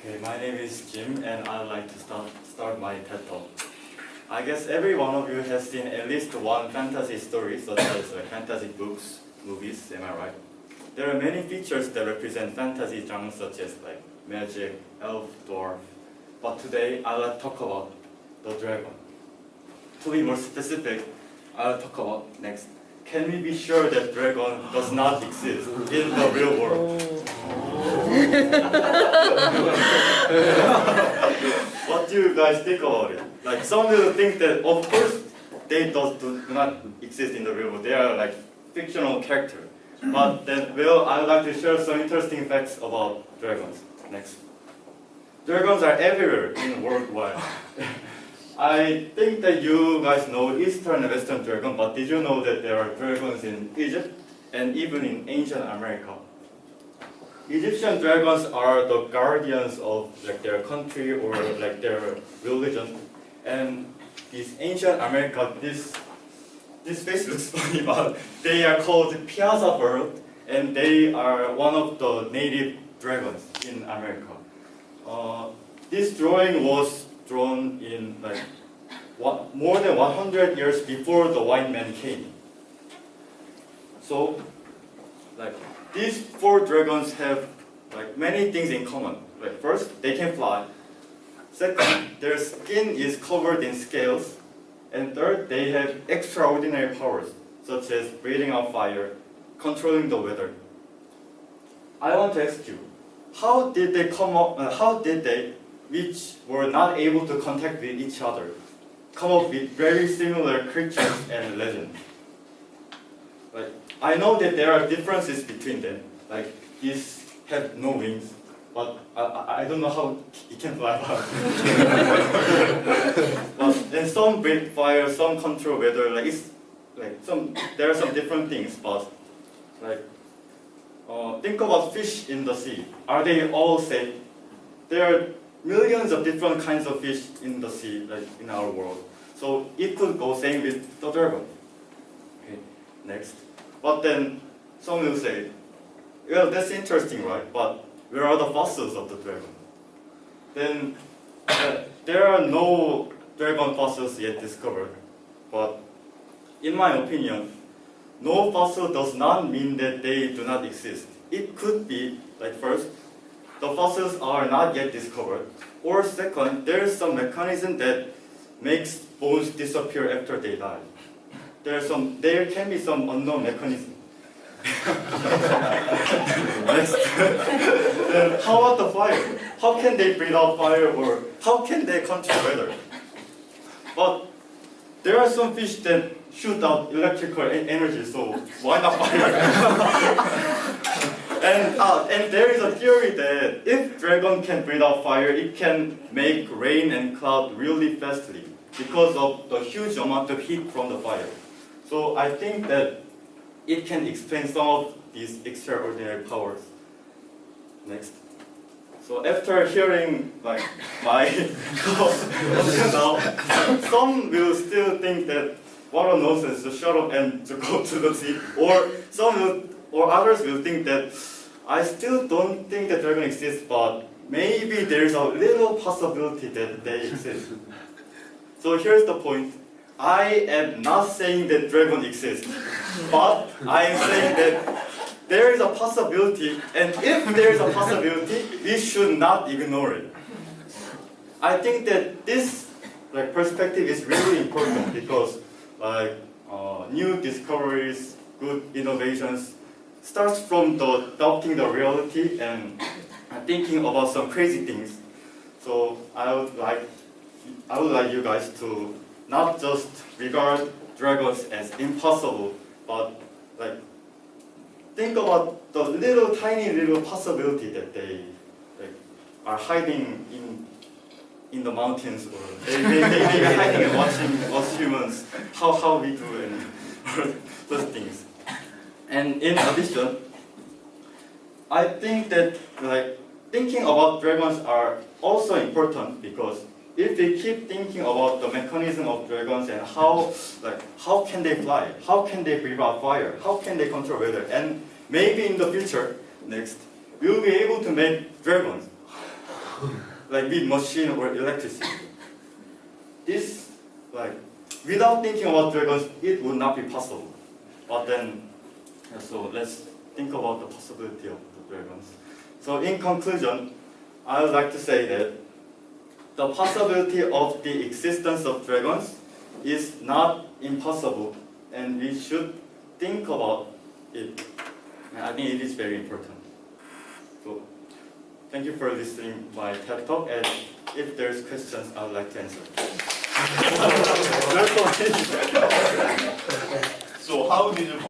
Okay, my name is Jim, and I'd like to start my TED Talk. I guess every one of you has seen at least one fantasy story, such as fantasy books, movies, am I right? There are many features that represent fantasy genres such as magic, elf, dwarf. But today, I'd like to talk about the dragon. To be more specific, I'll talk about next. Can we be sure that dragon does not exist in the real world? What do you guys think about it? Like, some will think that of course they do not exist in the real world. They are like fictional characters. But then, well, I would like to share some interesting facts about dragons. Next. Dragons are everywhere in worldwide. I think that you guys know Eastern and Western dragon, but did you know that there are dragons in Egypt and even in ancient America? Egyptian dragons are the guardians of their country or their religion, and this ancient America, this face looks funny, but they are called Piazza bird, and they are one of the native dragons in America. This drawing was drawn in more than 100 years before the white man came. So, these four dragons have many things in common. First, they can fly. Second, their skin is covered in scales. And third, they have extraordinary powers, such as breathing out fire, controlling the weather. I want to ask you, how did they, which were not able to contact with each other, come up with very similar creatures and legends? I know that there are differences between them. These have no wings, but I don't know how it can fly. And some breathe fire, some control weather. There are some different things, but think about fish in the sea. Are they all safe? There are millions of different kinds of fish in the sea, in our world. So it could go same with the dragon. Okay, next. But then some will say, well, that's interesting, right? But where are the fossils of the dragon? Then there are no dragon fossils yet discovered. But in my opinion, no fossil does not mean that they do not exist. It could be, first, the fossils are not yet discovered. Or second, there is some mechanism that makes bones disappear after they die. There can be some unknown mechanism. Next. Then how about the fire? How can they breathe out fire, or how can they control weather? But there are some fish that shoot out electrical energy, so why not fire? And there is a theory that if dragon can breathe out fire, it can make rain and cloud really fastly because of the huge amount of heat from the fire. So I think that it can explain some of these extraordinary powers. Next. So after hearing my talk until now, some will still think that what a nonsense, to shut up and to go to the sea. Or others will think that I still don't think that dragon exists, but maybe there's a little possibility that they exist. So here's the point. I am not saying that dragon exists, but I am saying that there is a possibility, and if there is a possibility, we should not ignore it. I think that this perspective is really important because new discoveries, good innovations starts from doubting the reality and thinking about some crazy things. So I would like you guys to not just regard dragons as impossible, but think about the tiny little possibility that they are hiding in the mountains, or they may be hiding and watching us humans how we do and those things. And in addition, I think that thinking about dragons are also important because if we keep thinking about the mechanism of dragons and how can they fly, how can they breathe out fire, how can they control weather, and maybe in the future, next, we'll be able to make dragons. like with machine or electricity. This, like, without thinking about dragons, it would not be possible. But then, so let's think about the possibility of the dragons. So in conclusion, I would like to say that the possibility of the existence of dragons is not impossible, and we should think about it. And I think it is very important. So, thank you for listening to my TED Talk, and if there's questions, I would like to answer. So how did you